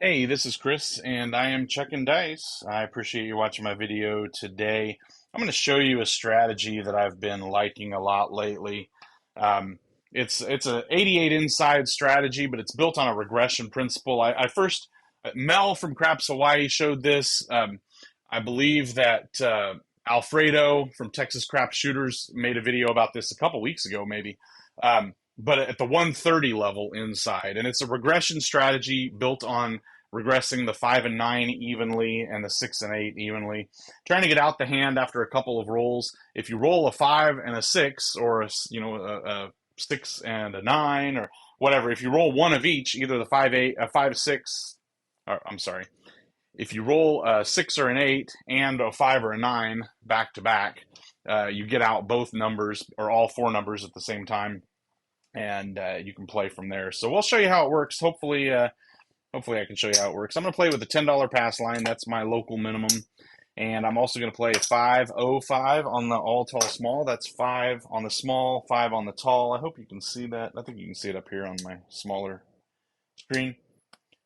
Hey, this is Chris, and I am checking dice. I appreciate you watching my video today. I'm going to show you a strategy that I've been liking a lot lately. Um, it's a 88 inside strategy, but it's built on a regression principle. I first Mel from Craps Hawaii showed this. I believe that Alfredo from Texas Crap Shooters made a video about this a couple weeks ago, maybe. But at the 130 level inside, and it's a regression strategy built on regressing the 5 and 9 evenly and the 6 and 8 evenly, trying to get out the hand after a couple of rolls. If you roll a 5 and a 6, or a 6 and a 9, or whatever, if you roll one of each, either the 5 8 a 5 6, or I'm sorry, if you roll a 6 or an 8 and a 5 or a 9 back to back, you get out both numbers or all four numbers at the same time, and you can play from there. So we'll show you how it works. Hopefully I can show you how it works. I'm going to play with a $10 pass line. That's my local minimum. And I'm also going to play 5-0-5 on the all tall small. That's 5 on the small, 5 on the tall. I hope you can see that. I think you can see it up here on my smaller screen.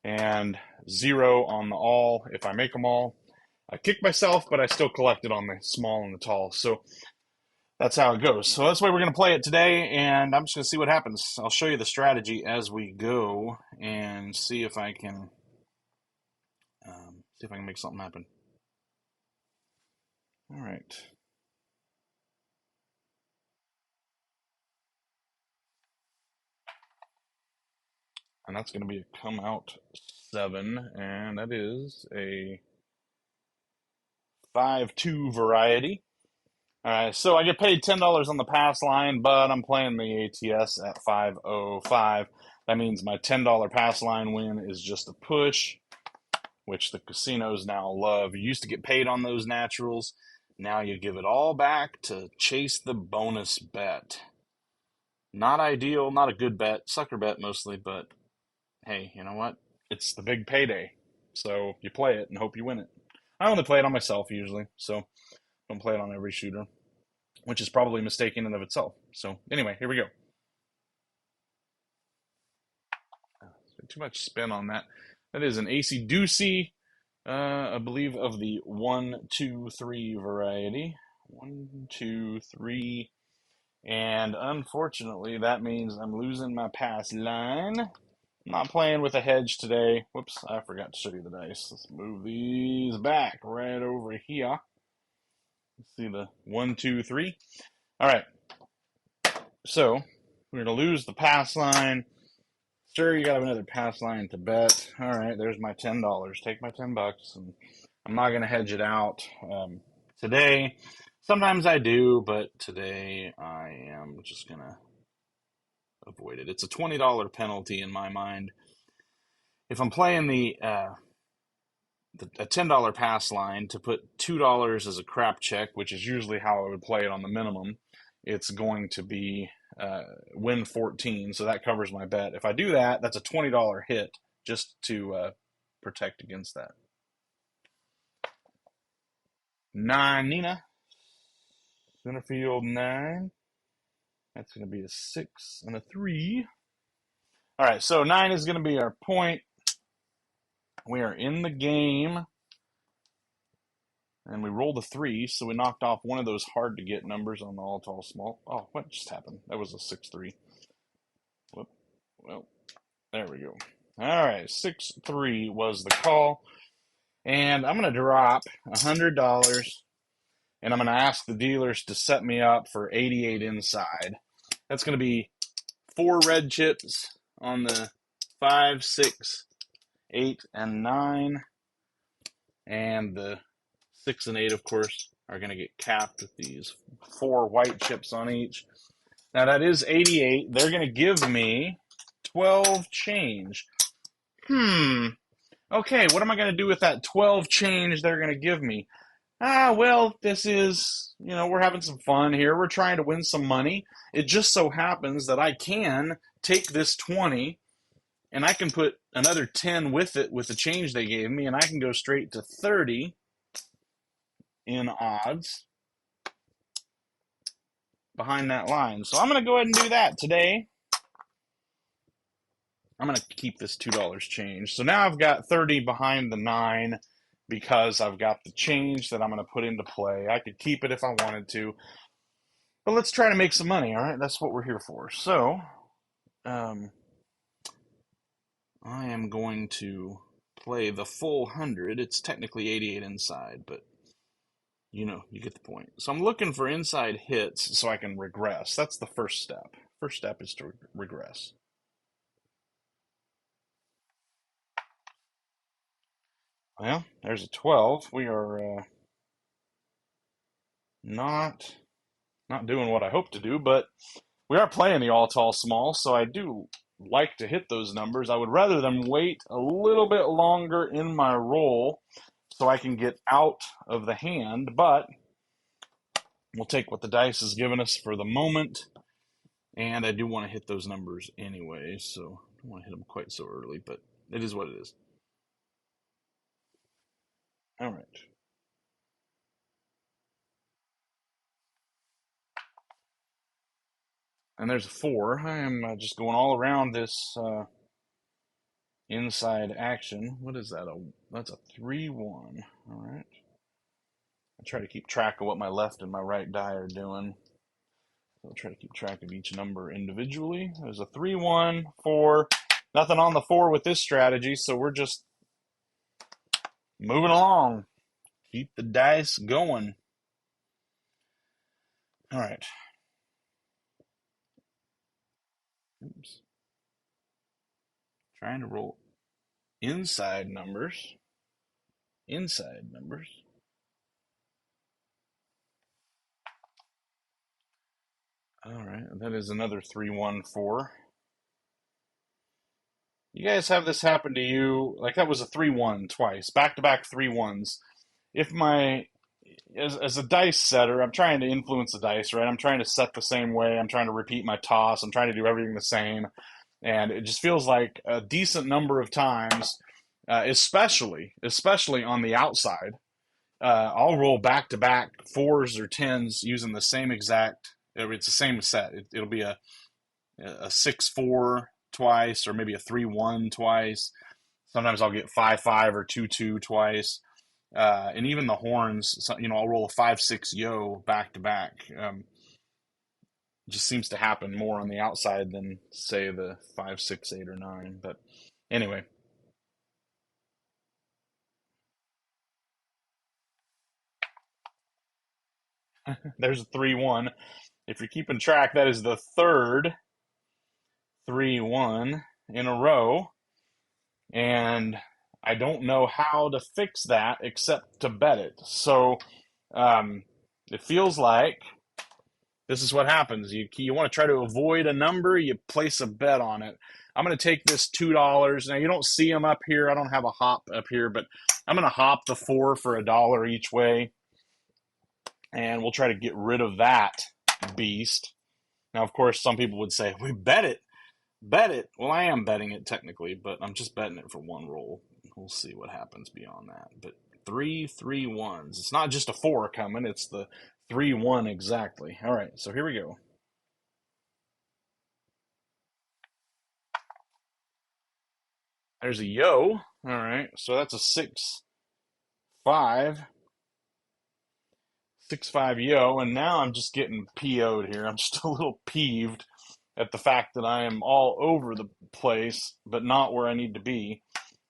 And 0 on the all if I make them all. I kick myself, but I still collect it on the small and the tall. So that's how it goes. So that's the way we're going to play it today, and I'm just going to see what happens. I'll show you the strategy as we go and see if I can make something happen. All right. And that's going to be a come out 7, and that is a 5-2 variety. All right, so I get paid $10 on the pass line, but I'm playing the ATS at 5-0-5. That means my $10 pass line win is just a push, which the casinos now love. You used to get paid on those naturals. Now you give it all back to chase the bonus bet. Not ideal, not a good bet, sucker bet mostly, but hey, you know what? It's the big payday. So you play it and hope you win it. I only play it on myself usually, so don't play it on every shooter, which is probably mistaken in of itself. So anyway, here we go. Too much spin on that. That is an AC Doocy, I believe of the 1-2-3 variety. 1-2-3. And unfortunately, that means I'm losing my pass line. I'm not playing with a hedge today. Whoops, I forgot to show you the dice. Let's move these back right over here. Let's see the 1-2-3. All right. So we're going to lose the pass line. Sure, you got another pass line to bet. All right, there's my $10. Take my $10, and I'm not going to hedge it out today. Sometimes I do, but today I am just going to avoid it. It's a $20 penalty in my mind. If I'm playing a $10 pass line to put $2 as a crap check, which is usually how I would play it on the minimum, it's going to be win 14, so that covers my bet. If I do that, that's a $20 hit just to protect against that. 9, Nina. Center field 9. That's going to be a 6 and a 3. All right, so 9 is going to be our point. We are in the game. And we rolled a 3, so we knocked off one of those hard-to-get numbers on the all tall small. Oh, what just happened? That was a 6-3. Whoop. Well, there we go. All right, 6-3 was the call. And I'm going to drop $100, and I'm going to ask the dealers to set me up for 88 inside. That's going to be 4 red chips on the 5, 6, 8, and 9. And the 6 and 8, of course, are going to get capped with these 4 white chips on each. Now that is 88. They're going to give me 12 change. Okay, what am I going to do with that 12 change they're going to give me? Well, this is, we're having some fun here. We're trying to win some money. It just so happens that I can take this 20 and I can put another 10 with it with the change they gave me, and I can go straight to 30 in odds behind that line. So I'm going to go ahead and do that today. I'm going to keep this $2 change. So now I've got 30 behind the 9 because I've got the change that I'm going to put into play. I could keep it if I wanted to, but let's try to make some money, all right? That's what we're here for. So I am going to play the full 100. It's technically 88 inside, but you get the point. So I'm looking for inside hits so I can regress. That's the first step. First step is to regress. Well, there's a 12. We are not doing what I hope to do, but we are playing the all tall small, so I do like to hit those numbers. I would rather them wait a little bit longer in my roll so I can get out of the hand, but we'll take what the dice has given us for the moment. And I do want to hit those numbers anyway, so I don't want to hit them quite so early, but it is what it is. All right. And there's a 4. I am just going all around this inside action. What is that? That's a 3-1. All right. I try to keep track of what my left and my right die are doing. I'll try to keep track of each number individually. There's a 3-1, 4. Nothing on the 4 with this strategy, so we're just moving along. Keep the dice going. All right. Oops. Trying to roll inside numbers. Inside numbers. All right, that is another 3-1-4. You guys have this happen to you? Like that was a 3-1 twice, back-to-back 3-1s. If as a dice setter, I'm trying to influence the dice, right? I'm trying to set the same way. I'm trying to repeat my toss. I'm trying to do everything the same. And it just feels like a decent number of times, especially on the outside, I'll roll back-to-back 4s or 10s using the same exact. It's the same set. It'll be a 6-4 twice, or maybe a 3-1 twice. Sometimes I'll get 5-5 or 2-2 twice. And even the horns, I'll roll a 5-6 yo back to back. Just seems to happen more on the outside than say the 5-6 8 or 9. But anyway, there's a 3-1. If you're keeping track, that is the third 3-1 in a row. And I don't know how to fix that except to bet it. So it feels like this is what happens. You want to try to avoid a number, you place a bet on it. I'm going to take this $2. Now, you don't see them up here. I don't have a hop up here, but I'm going to hop the 4 for $1 each way. And we'll try to get rid of that beast. Now, of course, some people would say, we bet it. Bet it. Well, I am betting it technically, but I'm just betting it for one roll. We'll see what happens beyond that. But 3-3-1s. It's not just a 4 coming, it's the 3-1 exactly. All right, so here we go. There's a yo. All right, so that's a 6-5. 6-5 yo, and now I'm just getting PO'd here. I'm just a little peeved at the fact that I am all over the place, but not where I need to be.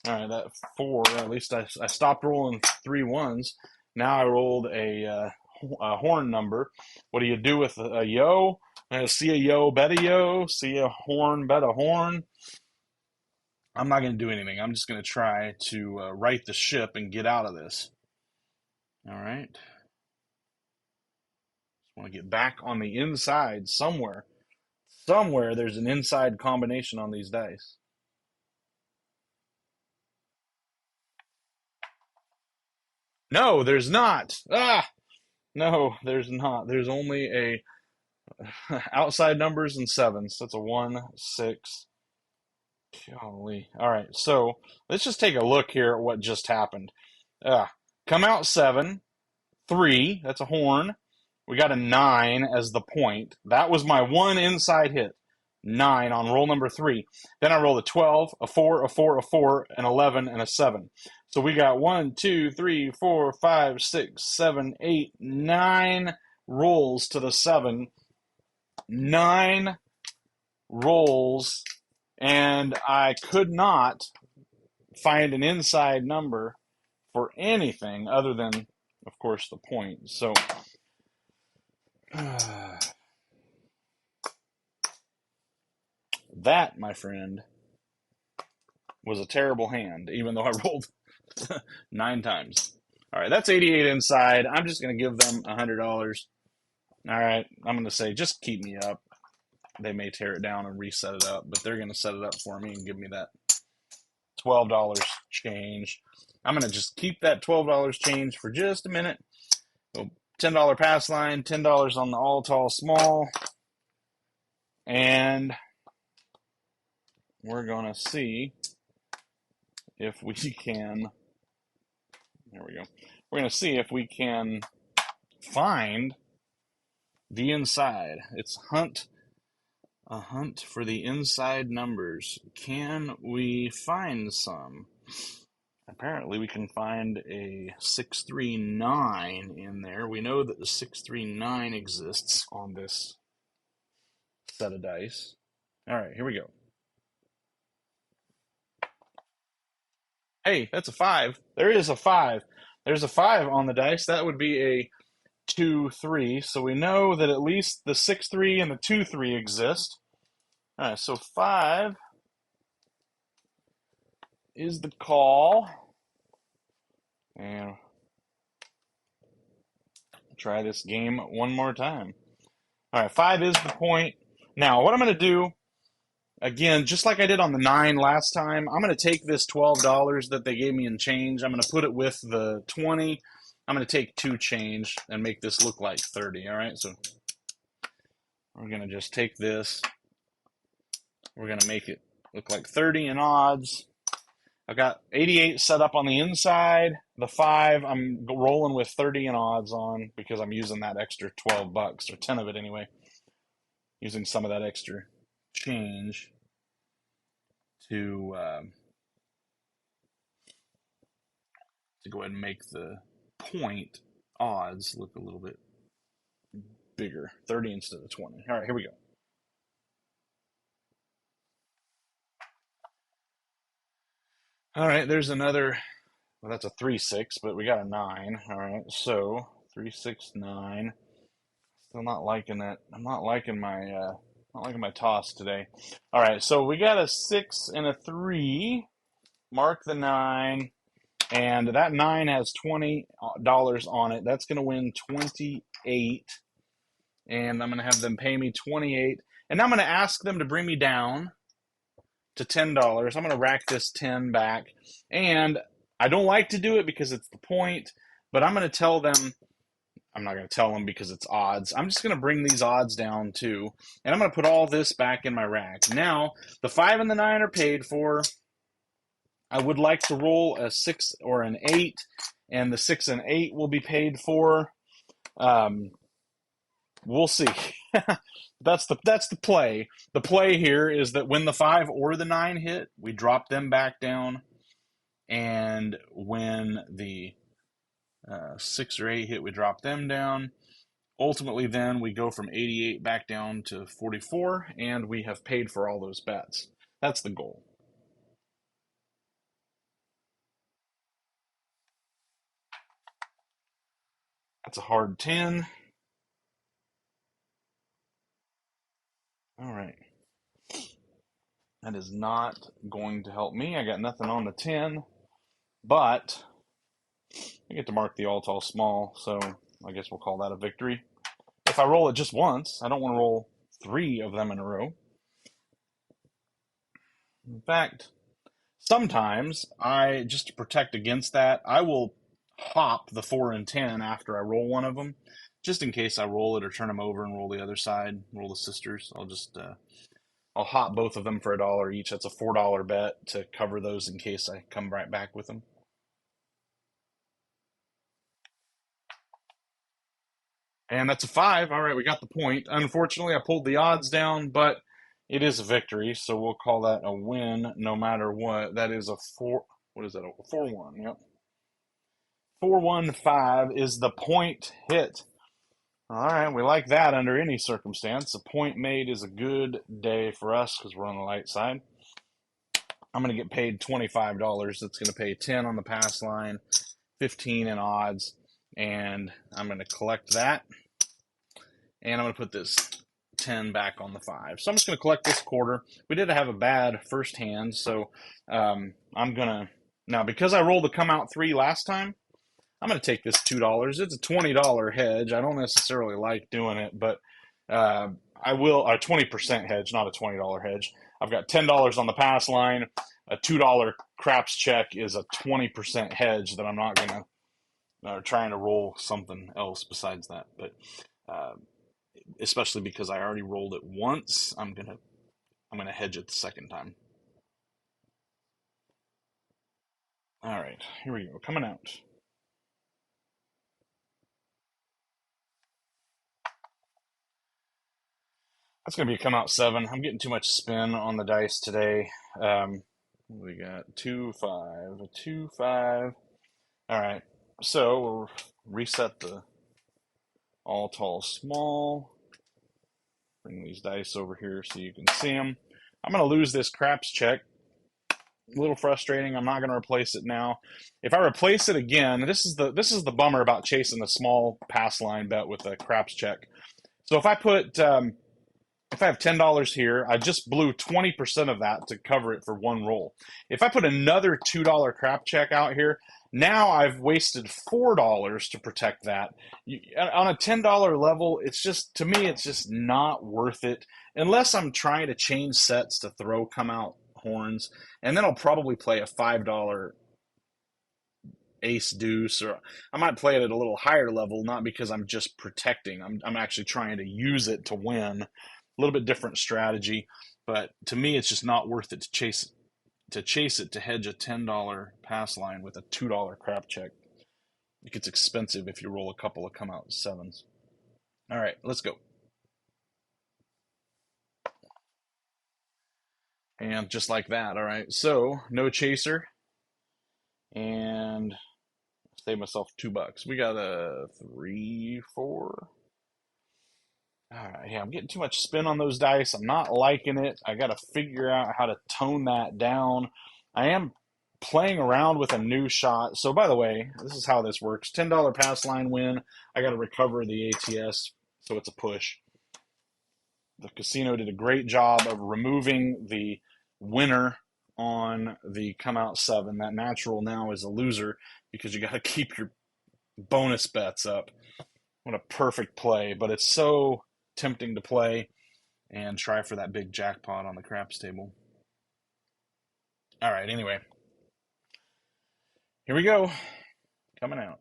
All right, that 4, at least I stopped rolling 3-1s. Now I rolled a horn number. What do you do with a yo? See a yo, bet a yo. See a horn, bet a horn. I'm not going to do anything. I'm just going to try to right the ship and get out of this. All right. Just want to get back on the inside somewhere. Somewhere there's an inside combination on these dice. No, there's not. No, there's not. There's only a outside numbers and 7s. That's a 1, 6. Golly. All right, so let's just take a look here at what just happened. Come out 7, 3. That's a horn. We got a 9 as the point. That was my one inside hit. 9 on roll number 3. Then I roll a 12, a 4, a 4, a 4, an 11, and a 7. So we got 1, 2, 3, 4, 5, 6, 7, 8, 9 rolls to the 7. 9 rolls, and I could not find an inside number for anything other than, of course, the point. So that, my friend, was a terrible hand, even though I rolled 9 times. All right, that's 88 inside. I'm just going to give them $100. All right, I'm going to say, just keep me up. They may tear it down and reset it up, but they're going to set it up for me and give me that $12 change. I'm going to just keep that $12 change for just a minute. So $10 pass line, $10 on the all tall small, and we're going to see if we can, there we go. We're going to see if we can find the inside. It's a hunt for the inside numbers. Can we find some? Apparently we can find a 639 in there. We know that the 639 exists on this set of dice. All right, here we go. Hey, that's a 5. There is a 5. There's a 5 on the dice. That would be a 2-3. So we know that at least the 6-3 and the 2-3 exist. All right, so 5 is the call. And try this game one more time. All right, 5 is the point. Now, what I'm going to do, again, just like I did on the 9 last time, I'm going to take this $12 that they gave me in change. I'm going to put it with the 20. I'm going to take 2 change and make this look like 30. All right, so we're going to just take this. We're going to make it look like 30 in odds. I've got 88 set up on the inside. The 5 I'm rolling with 30 in odds on because I'm using that extra $12, or 10 of it anyway. Using some of that extra change to go ahead and make the point odds look a little bit bigger. 30 instead of 20. All right, here we go. All right, there's another, well, that's a 3-6, but we got a 9. All right, so 3, 6, 9. Still not liking that. I'm not liking my toss today. All right, so we got a 6 and a 3. Mark the 9, and that 9 has $20 on it. That's going to win 28, and I'm going to have them pay me 28, and I'm going to ask them to bring me down to $10. I'm going to rack this 10 back, and I don't like to do it because it's the point, but I'm going to tell them, I'm not going to tell them because it's odds. I'm just going to bring these odds down too, and I'm going to put all this back in my rack. Now, the 5 and the 9 are paid for. I would like to roll a 6 or an 8, and the 6 and 8 will be paid for. We'll see. That's the play. The play here is that when the 5 or the 9 hit, we drop them back down, and when the 6 or 8 hit, we drop them down. Ultimately, then we go from 88 back down to 44, and we have paid for all those bets. That's the goal. That's a hard 10. All right. That is not going to help me. I got nothing on the 10, but I get to mark the all tall small, so I guess we'll call that a victory. If I roll it just once, I don't want to roll 3 of them in a row. In fact, sometimes just to protect against that, I will hop the 4 and 10 after I roll one of them, just in case I roll it or turn them over and roll the other side, roll the sisters. I'll hop both of them for $1 each. That's a $4 bet to cover those in case I come right back with them. And that's a 5. All right, we got the point. Unfortunately, I pulled the odds down, but It is a victory, so we'll call that a win no matter what. That is a four. What is that? A 4-1. Yep. 4-1-5 is the point hit. All right, we like that under any circumstance. A point made is a good day for us because we're on the light side. I'm going to get paid $25. That's going to pay 10 on the pass line, 15 in odds, and I'm going to collect that. And I'm going to put this 10 back on the 5. So I'm just going to collect this quarter. We did have a bad first hand, so I'm going to, now because I rolled the come out 3 last time, I'm going to take this $2. It's a $20 hedge. I don't necessarily like doing it, but I will, a 20% hedge, not a $20 hedge. I've got $10 on the pass line. A $2 craps check is a 20% hedge that I'm not going to, trying to roll something else besides that. But uh, especially because I already rolled it once, I'm gonna hedge it the second time. All right, here we go. Coming out. That's gonna be a come out 7. I'm getting too much spin on the dice today. We got 2-5, a 2-5. All right, so we'll reset the all tall small. Bring these dice over here so you can see them. I'm gonna lose this craps check. A little frustrating. I'm not going to replace it now. If I replace it again, this is the bummer about chasing the small pass line bet with a craps check. So if I have $10 here, I just blew 20% of that to cover it for one roll. If I put another $2 crap check out here, now I've wasted $4 to protect that. On a $10 level, it's just, to me, it's just not worth it unless I'm trying to change sets to throw come out horns, and then I'll probably play a $5 ace deuce, or I might play it at a little higher level, not because I'm just protecting. I'm actually trying to use it to win. A little bit different strategy, but to me, it's just not worth it to chase it to hedge a $10 pass line with a $2 crap check. It gets expensive if you roll a couple of come out sevens. All right, let's go. And just like that, all right. So no chaser, and save myself $2. We got a 3-4. All right, yeah, I'm getting too much spin on those dice. I'm not liking it. I got to figure out how to tone that down. I am playing around with a new shot. So, by the way, this is how this works. $10 pass line win. I got to recover the ATS, so it's a push. The casino did a great job of removing the winner on the come out 7. That natural now is a loser because you got to keep your bonus bets up. What a perfect play, but it's so tempting to play and try for that big jackpot on the craps table. All right, anyway, here we go. Coming out.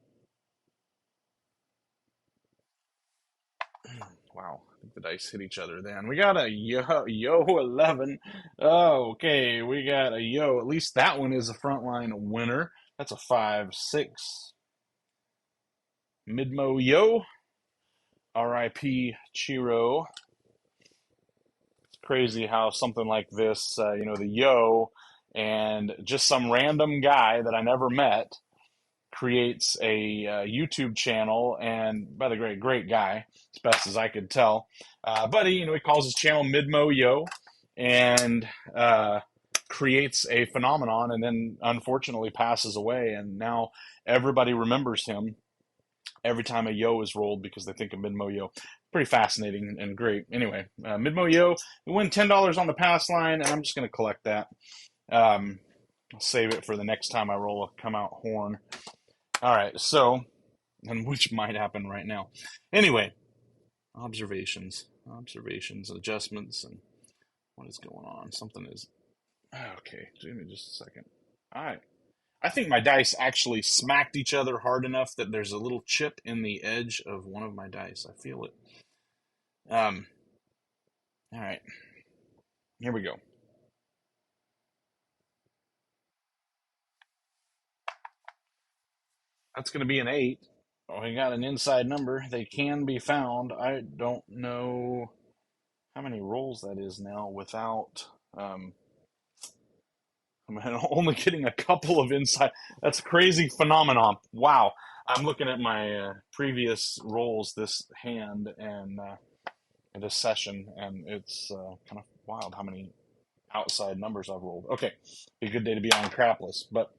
Wow, I think the dice hit each other then. We got a yo 11. Oh, okay, we got a yo. At least that one is a frontline winner. That's a 5-6. Midmo yo. R.I.P. Chiro. It's crazy how something like this, the yo, and just some random guy that I never met creates a YouTube channel, and by the great, great guy, as best as I could tell. But he calls his channel Midmo Yo, and creates a phenomenon, and then unfortunately passes away, and now everybody remembers him every time a yo is rolled because they think of Midmo Yo. Pretty fascinating and great. Anyway, Midmo Yo, we win $10 on the pass line, and I'm just going to collect that. I'll save it for the next time I roll a come out horn. All right, so, and which might happen right now. Anyway, observations, adjustments, and what is going on? Something is, okay, give me just a second. All right. I think my dice actually smacked each other hard enough that there's a little chip in the edge of one of my dice. I feel it. Um, all right, here we go. That's going to be an 8. Oh, we got an inside number. They can be found. I don't know how many rolls that is now without I'm only getting a couple of inside. That's a crazy phenomenon. Wow. I'm looking at my previous rolls this hand and this session, and it's kind of wild how many outside numbers I've rolled. Okay, be a good day to be on crapless, but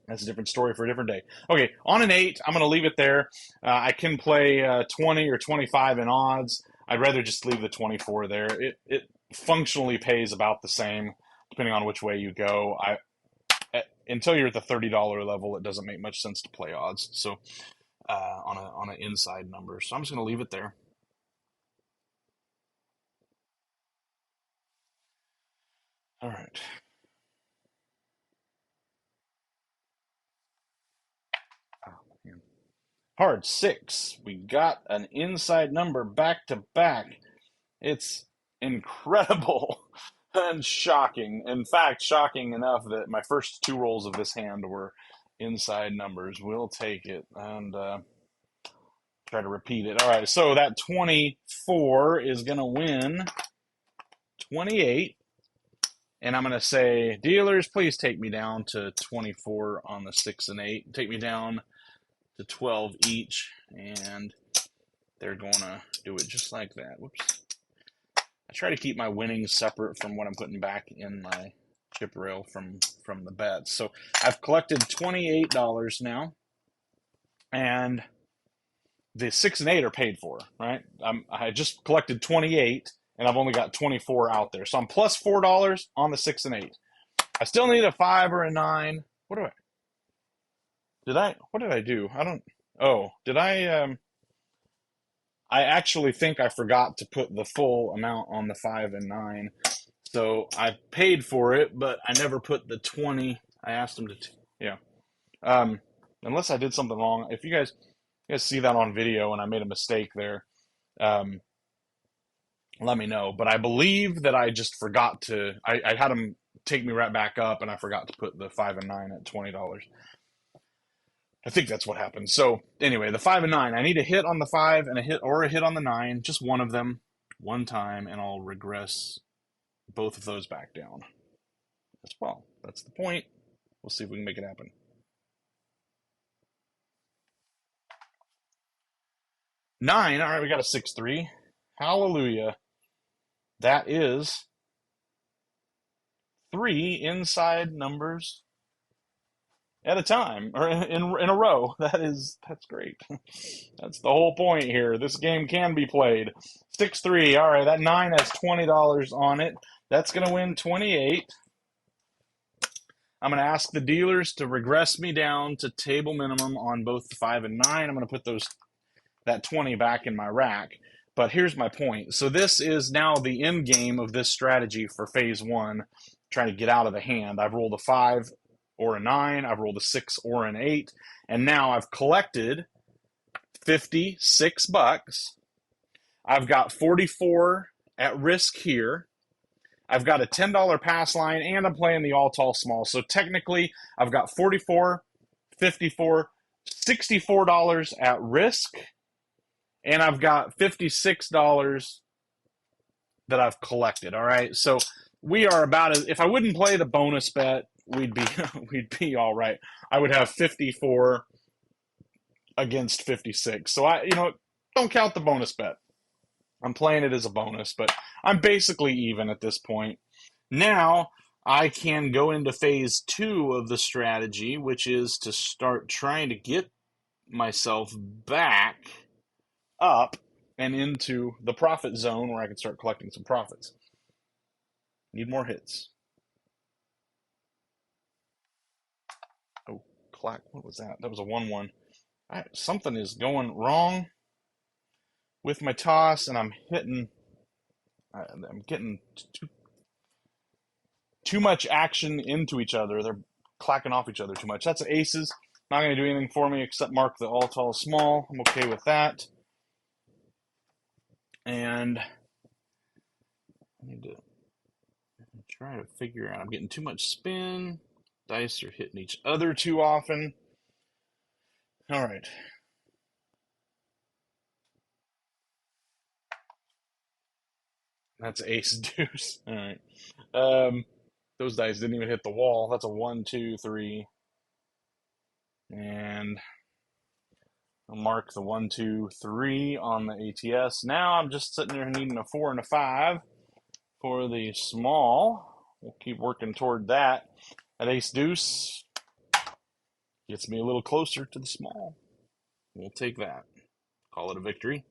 that's a different story for a different day. Okay, on an 8, I'm going to leave it there. I can play 20 or 25 in odds. I'd rather just leave the 24 there. It functionally pays about the same depending on which way you go. Until you're at the $30 level, it doesn't make much sense to play odds. So on an inside number. So I'm just going to leave it there. All right. Oh, man. Hard 6. We got an inside number back to back. It's incredible and shocking. In fact, shocking enough that my first 2 rolls of this hand were inside numbers. We'll take it and try to repeat it. All right, so that 24 is going to win 28. And I'm going to say, dealers, please take me down to 24 on the 6 and 8. Take me down to 12 each. And they're going to do it just like that. Whoops. I try to keep my winnings separate from what I'm putting back in my chip rail from the bets. So I've collected $28 now. And the 6 and 8 are paid for, right? I just collected 28, and I've only got 24 out there. So I'm plus $4 on the 6 and 8. I still need a 5 or a 9. What did I do? I actually think I forgot to put the full amount on the 5 and 9. So I paid for it, but I never put the 20. I asked them to, yeah. Unless I did something wrong. If you guys see that on video and I made a mistake there, um, let me know. But I believe that I just forgot to, I had them take me right back up and I forgot to put the 5 and 9 at $20. I think that's what happened. So anyway, the 5 and 9, I need a hit on the 5 and a hit on the 9, just one of them, one time, and I'll regress both of those back down as well. That's the point. We'll see if we can make it happen. 9, all right, we got a 6-3. Hallelujah. That is 3 inside numbers at a time, or in a row. That's great. That's the whole point here. This game can be played. 6-3. All right, that 9 has $20 on it. That's going to win 28. I'm going to ask the dealers to regress me down to table minimum on both the 5 and 9. I'm going to put that 20 back in my rack. But here's my point. So this is now the end game of this strategy for phase 1, trying to get out of the hand. I've rolled a 5 or a 9. I've rolled a 6 or an 8. And now I've collected $56. I've got 44 at risk here. I've got a $10 pass line, and I'm playing the all tall small. So technically, I've got 44, 54, $64 at risk, and I've got $56 that I've collected. All right, so we are about as, if I wouldn't play the bonus bet, we'd be all right. I would have 54 against 56. So don't count the bonus bet. I'm playing it as a bonus, but I'm basically even at this point. Now I can go into phase 2 of the strategy, which is to start trying to get myself back up and into the profit zone where I can start collecting some profits. Need more hits. Oh, clack. What was that? That was a 1-1. Something is going wrong with my toss, and I'm getting too much action into each other. They're clacking off each other too much. That's aces. Not going to do anything for me except mark the all tall small. I'm okay with that. And I need to try to figure out. I'm getting too much spin. Dice are hitting each other too often. All right. That's ace deuce. All right. Um, those dice didn't even hit the wall. That's a 1, 2, 3. And I'll mark the 1, 2, 3 on the ATS. Now I'm just sitting there needing a 4 and a 5 for the small. We'll keep working toward that. That ace deuce gets me a little closer to the small. We'll take that. Call it a victory.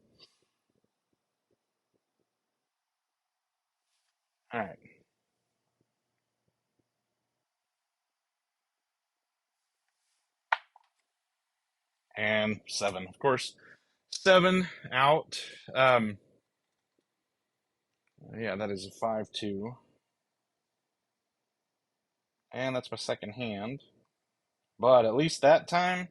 All right. And 7, of course. 7 out. Um, yeah, that is a 5, 2. And that's my second hand. But at least that time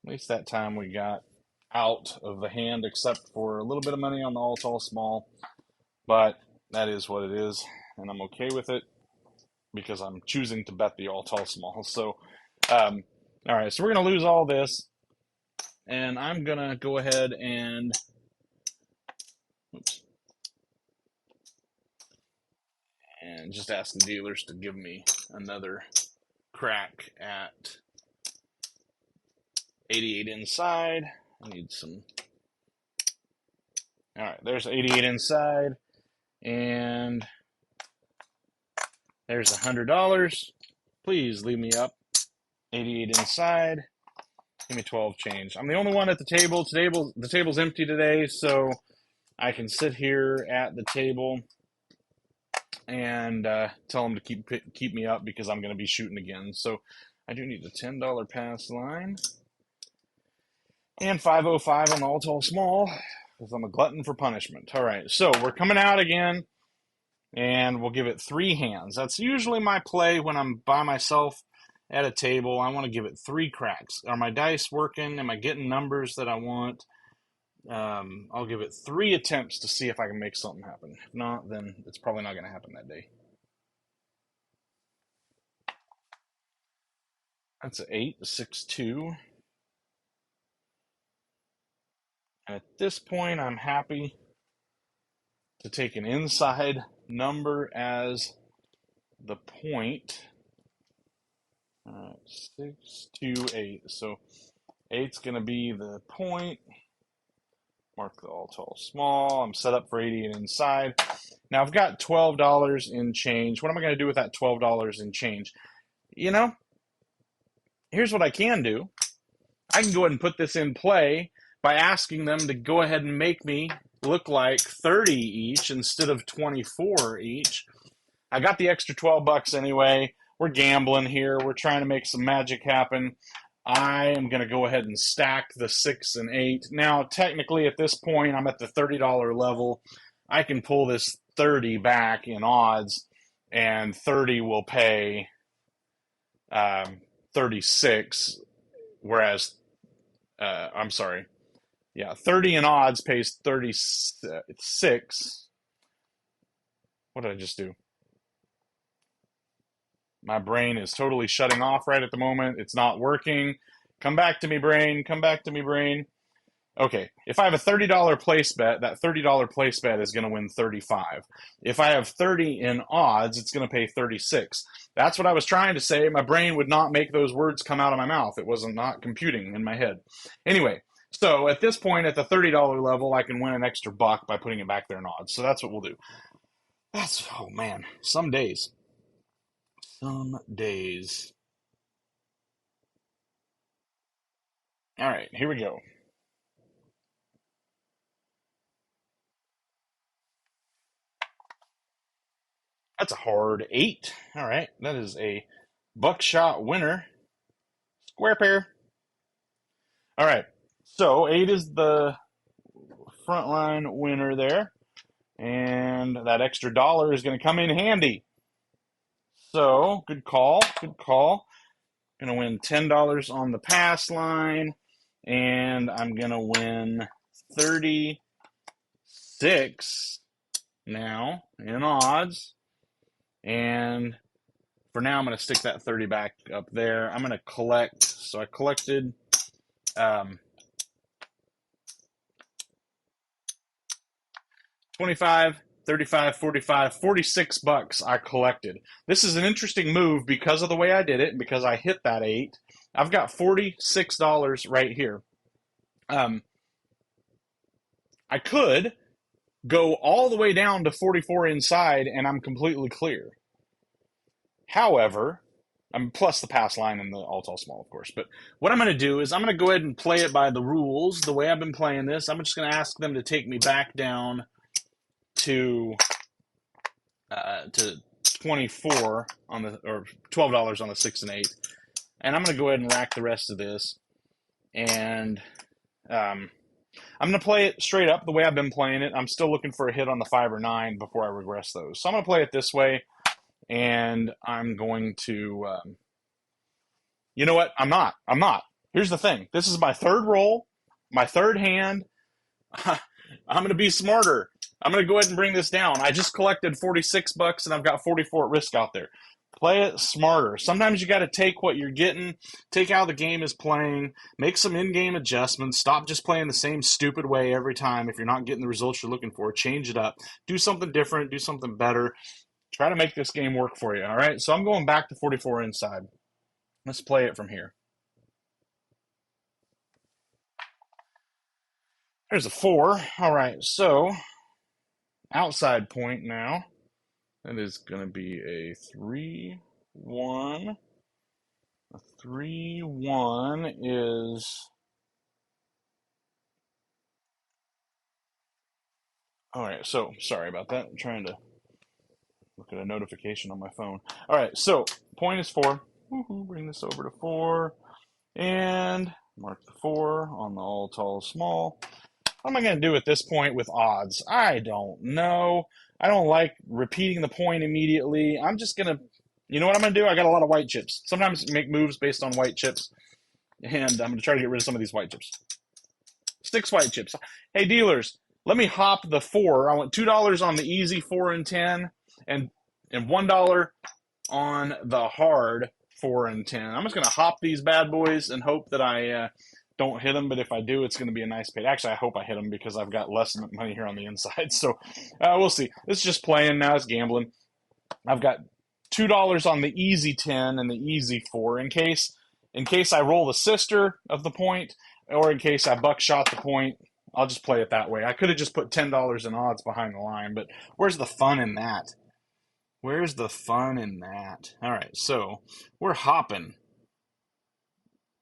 we got out of the hand, except for a little bit of money on the all tall small. But that is what it is, and I'm okay with it because I'm choosing to bet the all tall small. So, all right, so we're gonna lose all this, and I'm gonna go ahead and oops, and just ask the dealers to give me another crack at 88 inside. I need some. All right, there's 88 inside, and there's $100. Please leave me up. 88 inside. Give me 12 change. I'm the only one at the table. The table's empty today, so I can sit here at the table and tell them to keep me up because I'm going to be shooting again. So I do need a $10 pass line and 505 on the all tall small because I'm a glutton for punishment. All right, so we're coming out again, and we'll give it 3 hands. That's usually my play when I'm by myself at a table. I want to give it 3 cracks. Are my dice working? Am I getting numbers that I want? I'll give it 3 attempts to see if I can make something happen. If not, then it's probably not going to happen that day. That's an 8, 6, 2. And at this point, I'm happy to take an inside number as the point. 6, 2, 8. So 8's going to be the point. Mark the all tall small. I'm set up for 80 and inside. Now I've got $12 in change. What am I going to do with that $12 in change? You know, here's what I can do. I can go ahead and put this in play by asking them to go ahead and make me look like 30 each instead of 24 each. I got the extra 12 bucks anyway. We're gambling here. We're trying to make some magic happen. I am going to go ahead and stack the 6 and 8. Now, technically, at this point, I'm at the $30 level. I can pull this 30 back in odds, and 30 will pay 36, whereas, I'm sorry, yeah, 30 in odds pays 36. What did I just do? My brain is totally shutting off right at the moment. It's not working. Come back to me, brain. Come back to me, brain. Okay, if I have a $30 place bet, that $30 place bet is going to win 35. If I have 30 in odds, it's going to pay 36. That's what I was trying to say. My brain would not make those words come out of my mouth. It wasn't not computing in my head. Anyway, so at this point, at the $30 level, I can win an extra buck by putting it back there in odds. So that's what we'll do. Oh man, some days. Some days. All right, here we go. That's a hard 8. All right, that is a buckshot winner. Square pair. All right, so 8 is the front line winner there, and that extra dollar is going to come in handy. So good call, good call. Going to win $10 on the pass line, and I'm going to win 36 now in odds. And for now, I'm going to stick that 30 back up there. I'm going to collect. So I collected 25, 35, 45, 46 bucks I collected. This is an interesting move because of the way I did it and because I hit that 8. I've got $46 right here. Um, I could go all the way down to 44 inside and I'm completely clear. However, I'm plus the pass line and the all tall small, of course. But what I'm going to do is I'm going to go ahead and play it by the rules, the way I've been playing this. I'm just going to ask them to take me back down to 24 on the or $12 on the 6 and 8, and I'm going to go ahead and rack the rest of this, and I'm going to play it straight up the way I've been playing it. I'm still looking for a hit on the 5 or 9 before I regress those, so I'm going to play it this way, and I'm going to. You know what? I'm not. I'm not. Here's the thing. This is my third roll, my third hand. I'm going to be smarter. I'm going to go ahead and bring this down. I just collected 46 bucks and I've got 44 at risk out there. Play it smarter. Sometimes you got to take what you're getting, take how the game is playing, make some in-game adjustments, stop just playing the same stupid way every time. If you're not getting the results you're looking for, change it up. Do something different, do something better. Try to make this game work for you, all right? So I'm going back to 44 inside. Let's play it from here. There's a 4. All right, so outside point now. That is going to be a 3-1. A 3-1 is. All right, so sorry about that. I'm trying to look at a notification on my phone. All right, so point is 4. Woohoo, bring this over to 4. And mark the 4 on the all tall small. What am I going to do at this point with odds? I don't know. I don't like repeating the point immediately. I'm just going to, you know what I'm going to do? I got a lot of white chips. Sometimes make moves based on white chips, and I'm going to try to get rid of some of these white chips. 6 white chips. Hey, dealers, let me hop the 4. I want $2 on the easy 4 and 10, and $1 on the hard 4 and 10. I'm just going to hop these bad boys and hope that I don't hit them, but if I do, it's going to be a nice pay. Actually, I hope I hit them because I've got less money here on the inside. So we'll see. This is just playing now. It's gambling. I've got $2 on the easy 10 and the easy 4 in case I roll the sister of the point or in case I buckshot the point. I'll just play it that way. I could have just put $10 in odds behind the line, but where's the fun in that? Where's the fun in that? All right, so we're hopping.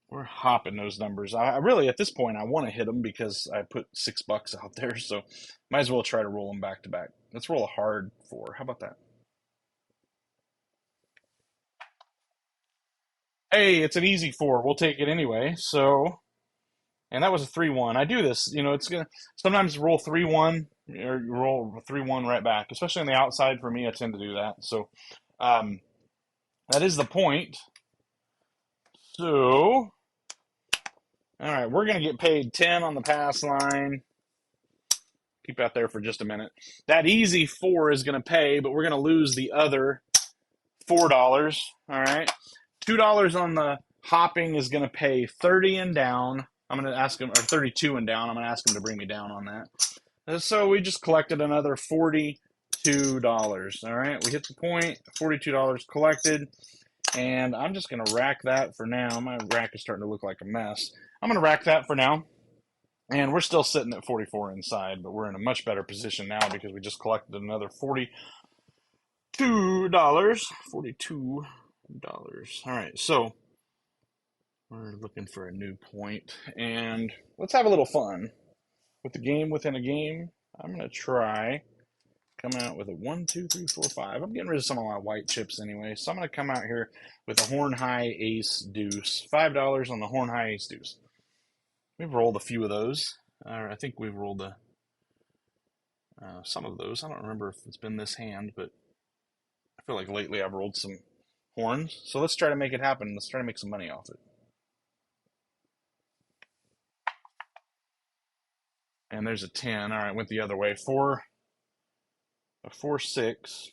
We're hopping those numbers. I really, at this point, I want to hit them because I put $6 out there, so might as well try to roll them back to back. Let's roll a hard 4. How about that? Hey, it's an easy 4. We'll take it anyway. So, and that was a 3-1. I do this, it's gonna sometimes roll 3-1 or roll 3-1 right back, especially on the outside. For me, I tend to do that. So, um, that is the point. So, all right, we're going to get paid 10 on the pass line. Keep that there for just a minute. That easy 4 is going to pay, but we're going to lose the other $4. All right. $2 on the hopping is going to pay 30 and down. I'm going to ask him, or 32 and down. I'm going to ask him to bring me down on that. And so we just collected another $42. All right. We hit the point, $42 collected. And I'm just going to rack that for now. My rack is starting to look like a mess. I'm going to rack that for now. And we're still sitting at 44 inside, but we're in a much better position now because we just collected another $42. $42. All right, so we're looking for a new point, and let's have a little fun with the game within a game. I'm going to try come out with a 1, 2, 3, 4, 5. I'm getting rid of some of my white chips anyway, so I'm going to come out here with a horn high ace deuce. $5 on the horn high ace deuce. We've rolled a few of those. I think we've rolled some of those. I don't remember if it's been this hand, but I feel like lately I've rolled some horns. So let's try to make it happen. Let's try to make some money off it. And there's a 10. All right, went the other way. 4, a 4, 6.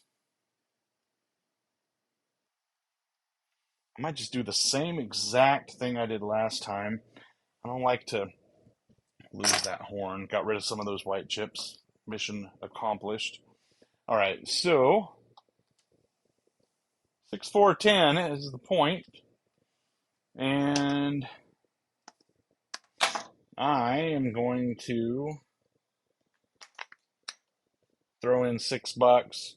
I might just do the same exact thing I did last time. I don't like to lose that horn. Got rid of some of those white chips. mission accomplished. All right, so 6, 4, 10 is the point, and I am going to throw in $6.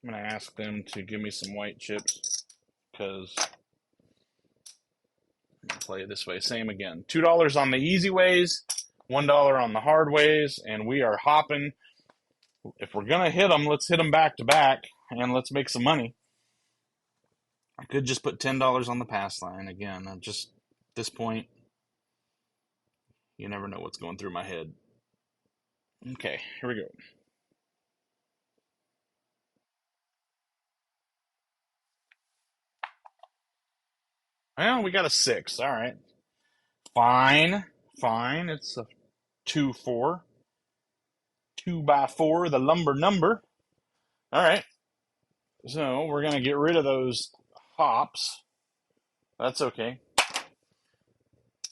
I'm going to ask them to give me some white chips because I'm going to play it this way. Same again. $2 on the easy ways, $1 on the hard ways, and we are hopping. If we're going to hit them, let's hit them back to back, and let's make some money. I could just put $10 on the pass line. Again, I'm just, at this point, you never know what's going through my head. Okay, here we go. Well, we got a 6. All right. Fine. Fine. It's a 2, 4. 2 by 4, the lumber number. All right. So we're going to get rid of those hops. That's okay.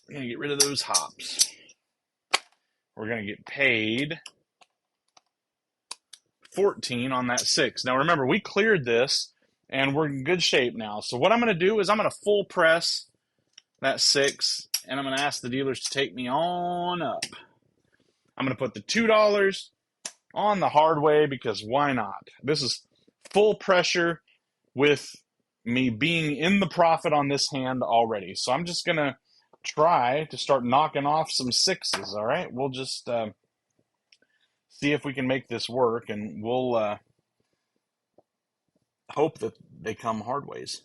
We're going to get rid of those hops. We're going to get paid 14 on that 6. Now remember, we cleared this and we're in good shape now. So what I'm going to do is I'm going to full press that 6 and I'm going to ask the dealers to take me on up. I'm going to put the $2 on the hard way because why not? This is full pressure with me being in the profit on this hand already. So I'm just going to try to start knocking off some 6s, all right? We'll just see if we can make this work, and we'll hope that they come hard ways.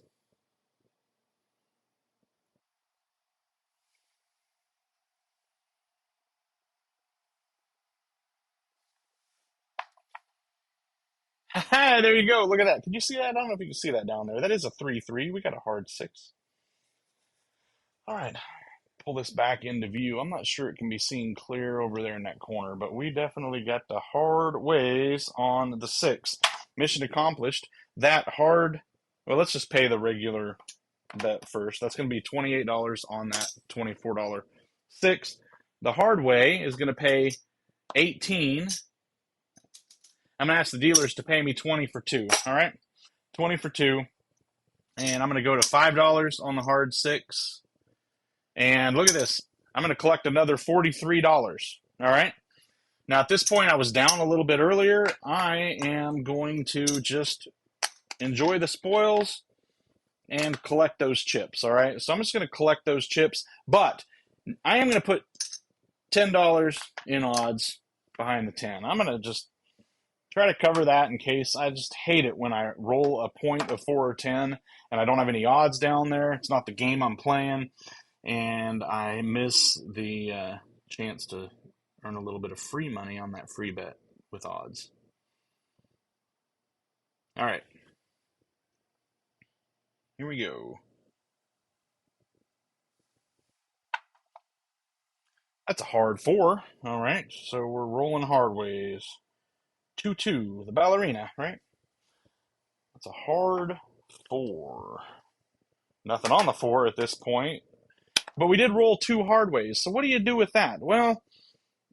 There you go. Look at that. Can you see that? I don't know if you can see that down there. That is a 3-3. We got a hard 6. All right. Pull this back into view. I'm not sure it can be seen clear over there in that corner, but we definitely got the hard ways on the 6. Mission accomplished. That hard, well, let's just pay the regular bet first. That's going to be $28 on that $24 6. The hard way is going to pay 18. I'm going to ask the dealers to pay me 20 for 2. All right, 20 for 2. And I'm going to go to $5 on the hard 6. And look at this. I'm going to collect another $43. All right. Now, at this point, I was down a little bit earlier. I am going to just enjoy the spoils and collect those chips. All right. So I'm just going to collect those chips. But I am going to put $10 in odds behind the 10. I'm going to just try to cover that in case. I just hate it when I roll a point of 4 or 10 and I don't have any odds down there. It's not the game I'm playing. And I miss the chance to earn a little bit of free money on that free bet with odds. All right. Here we go. That's a hard 4. All right. So we're rolling hard ways. 2-2, the ballerina, right? That's a hard 4. Nothing on the 4 at this point. But we did roll 2 hard ways. So what do you do with that? Well,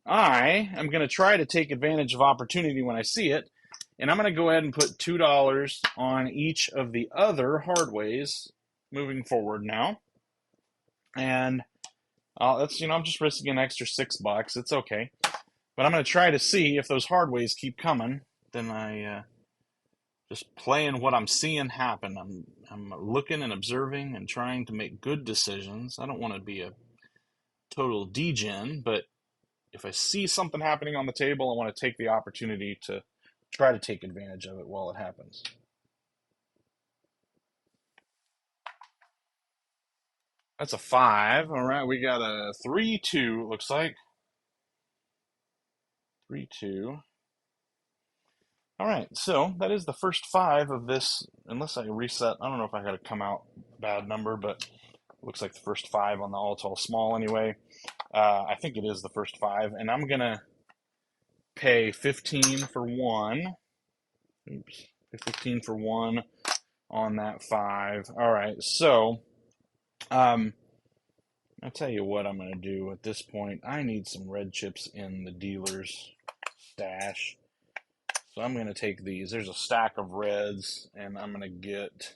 I am going to try to take advantage of opportunity when I see it. And I'm going to go ahead and put $2 on each of the other hard ways moving forward now. And that's, I'm just risking an extra $6. It's okay. But I'm going to try to see if those hard ways keep coming. Then I just playing what I'm seeing happen. I'm looking and observing and trying to make good decisions. I don't want to be a total degen, but if I see something happening on the table, I want to take the opportunity to try to take advantage of it while it happens. That's a 5. All right, we got a 3-2, it looks like. 3-2. All right, so that is the first 5 of this, unless I reset. I don't know if I got to come out bad number, but it looks like the first 5 on the all tall small anyway. I think it is the first 5, and I'm going to pay 15 for 1. Oops, 15 for 1 on that 5. All right, so I'll tell you what I'm going to do at this point. I need some red chips in the dealer's stash. So I'm going to take these. There's a stack of reds, and I'm going to get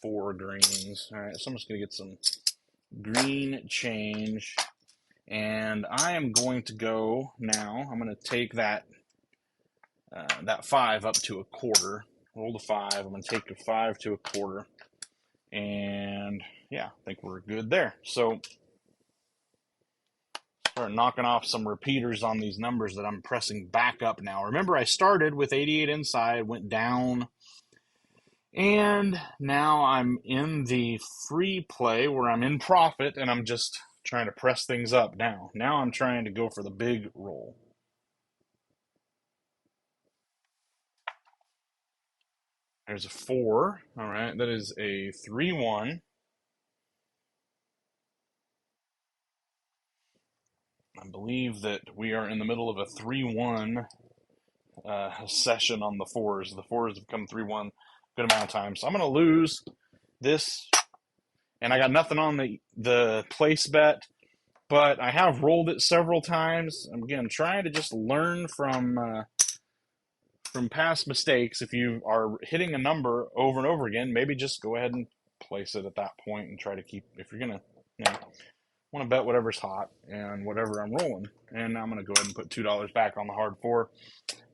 4 greens. All right, so I'm just going to get some green change. And I am going to go now. I'm going to take that 5 up to a quarter. Roll the 5. I'm going to take the 5 to a quarter. And yeah, I think we're good there. So start knocking off some repeaters on these numbers that I'm pressing back up now. Remember, I started with 88 inside, went down, and now I'm in the free play where I'm in profit, and I'm just trying to press things up now. Now I'm trying to go for the big roll. There's a 4. All right, that is a 3-1. I believe that we are in the middle of a 3-1 session on the 4s. The 4s have come 3-1 a good amount of times. So I'm going to lose this, and I got nothing on the place bet, but I have rolled it several times. I'm again trying to just learn from past mistakes. If you are hitting a number over and over again, maybe just go ahead and place it at that point and try to keep, if you're going to, want to bet whatever's hot and whatever I'm rolling. And I'm going to go ahead and put $2 back on the hard 4,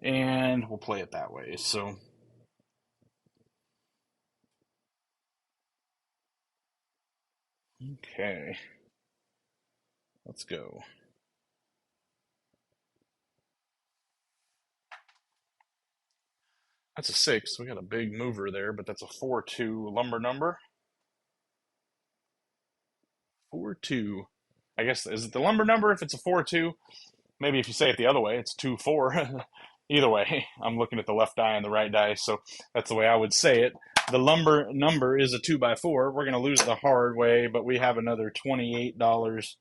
and we'll play it that way. So okay, let's go. That's a 6. We got a big mover there, but that's a 4-2 lumber number. 4-2. I guess, is it the lumber number if it's a 4-2? Maybe if you say it the other way, it's 2-4. Either way, I'm looking at the left die and the right die, so that's the way I would say it. The lumber number is a 2x4. We're going to lose the hard way, but we have another $28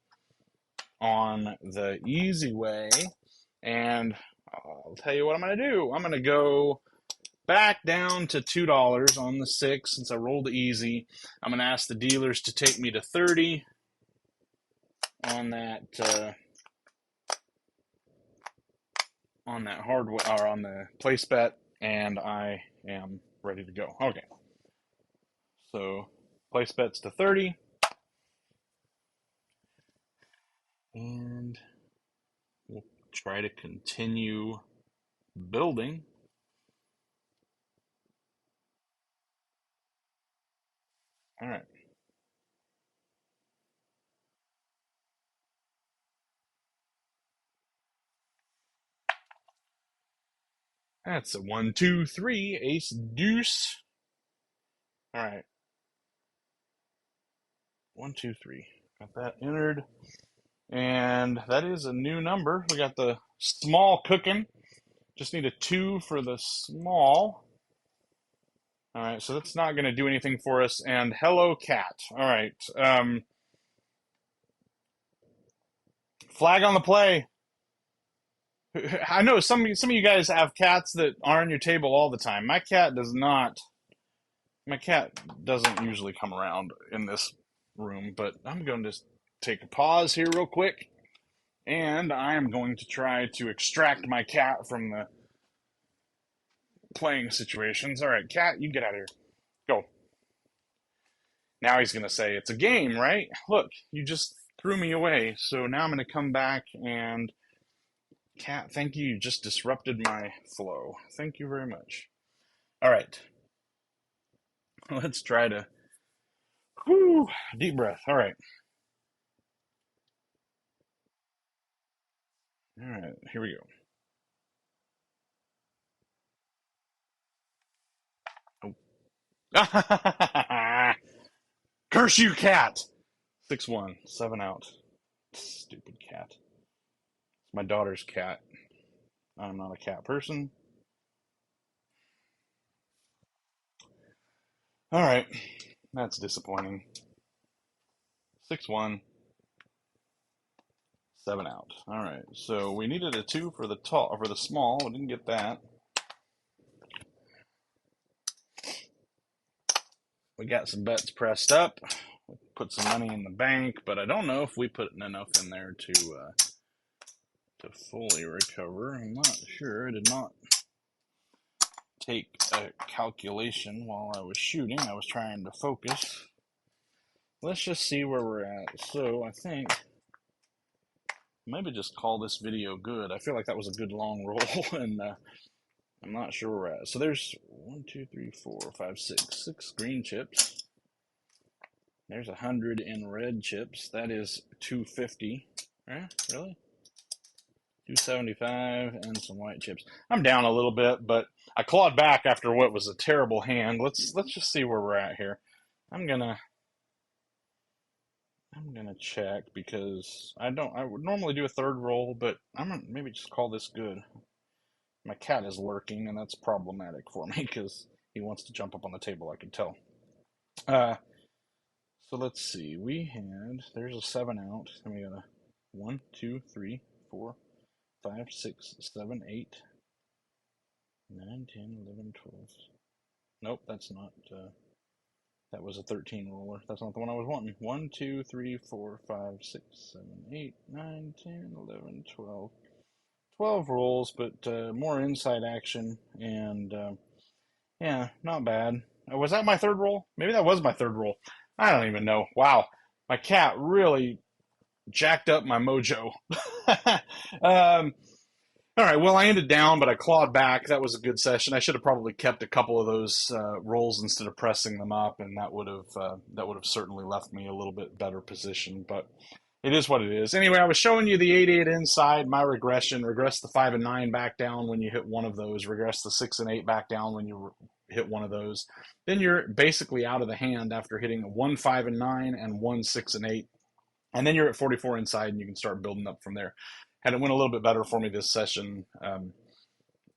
on the easy way. And I'll tell you what I'm going to do. I'm going to go back down to $2 on the 6 since I rolled easy. I'm going to ask the dealers to take me to 30 on that hard or on the place bet, and I am ready to go. Okay, so place bets to 30, and we'll try to continue building. All right. That's a 1, 2, 3, ace, deuce. All right. 1, 2, 3. Got that entered. And that is a new number. We got the small cooking. Just need a 2 for the small. All right, so that's not going to do anything for us. And hello, cat. All right. Flag on the play. I know some of you guys have cats that are on your table all the time. My cat does not. My cat doesn't usually come around in this room, but I'm going to take a pause here real quick, and I am going to try to extract my cat from the playing situations. All right, cat, you get out of here. Go. Now he's going to say, it's a game, right? Look, you just threw me away, so now I'm going to come back and... Cat, thank you. You just disrupted my flow. Thank you very much. All right. Let's try to... Whew, deep breath. All right. All right, here we go. Oh. Curse you, cat! 6-1, 7 out. Stupid cat. It's my daughter's cat. I'm not a cat person. All right, that's disappointing. 6-1, 7 out. All right, so we needed a 2 for the small. We didn't get that. We got some bets pressed up. Put some money in the bank, but I don't know if we put enough in there to to fully recover. I'm not sure. I did not take a calculation while I was shooting. I was trying to focus. Let's just see where we're at. So I think maybe just call this video good. I feel like that was a good long roll, and I'm not sure where we're at. So there's 1, 2, 3, 4, 5, 6 green chips. There's 100 in red chips. That is 250. Really? 275 and some white chips. I'm down a little bit, but I clawed back after what was a terrible hand. Let's just see where we're at here. I'm gonna check because I would normally do a third roll, but I'm gonna maybe just call this good. My cat is lurking, and that's problematic for me because he wants to jump up on the table, I can tell. So let's see. There's a 7 out, and we got a 1, 2, 3, 4, 5, 6, 7, 8, 9, 10, 11, 12. Nope, that's not. That was a 13 roller. That's not the one I was wanting. 1, 2, 3, 4, 5, 6, 7, 8, 9, 10, 11, 12. 12 rolls, but more inside action, and yeah, not bad. Was that my third roll? Maybe that was my third roll. I don't even know. Wow, my cat really jacked up my mojo. All right, well, I ended down, but I clawed back. That was a good session. I should have probably kept a couple of those rolls instead of pressing them up, and that would have certainly left me a little bit better position. But it is what it is. Anyway, I was showing you the 8-8 inside, my regression. Regress the 5 and 9 back down when you hit one of those. Regress the 6 and 8 back down when you hit one of those. Then you're basically out of the hand after hitting 1, 5 and 9 and 1, 6 and 8. And then you're at 44 inside, and you can start building up from there. And it went a little bit better for me this session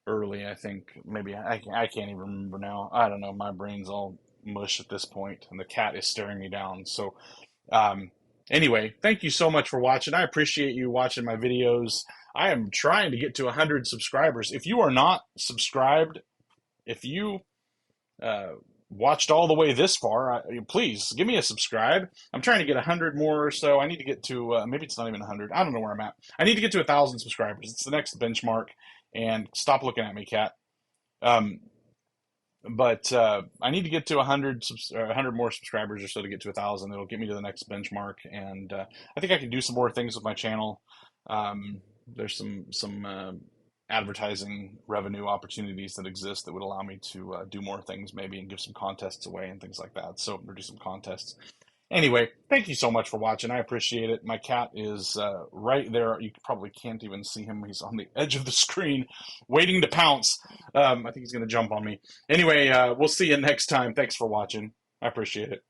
early, I think. Maybe I can't even remember now. I don't know. My brain's all mush at this point, and the cat is staring me down. So anyway, thank you so much for watching. I appreciate you watching my videos. I am trying to get to 100 subscribers. If you are not subscribed, if you watched all the way this far, please give me a subscribe. I'm trying to get 100 more or so. I need to get to, maybe it's not even 100. I don't know where I'm at. I need to get to 1,000 subscribers. It's the next benchmark. And stop looking at me, cat. But I need to get to 100 more subscribers or so to get to 1,000. It'll get me to the next benchmark. And I think I can do some more things with my channel. There's some advertising revenue opportunities that exist that would allow me to do more things maybe and give some contests away and things like that. So we'll do some contests. Anyway, thank you so much for watching. I appreciate it. My cat is right there. You probably can't even see him. He's on the edge of the screen waiting to pounce. I think he's going to jump on me. Anyway, we'll see you next time. Thanks for watching. I appreciate it.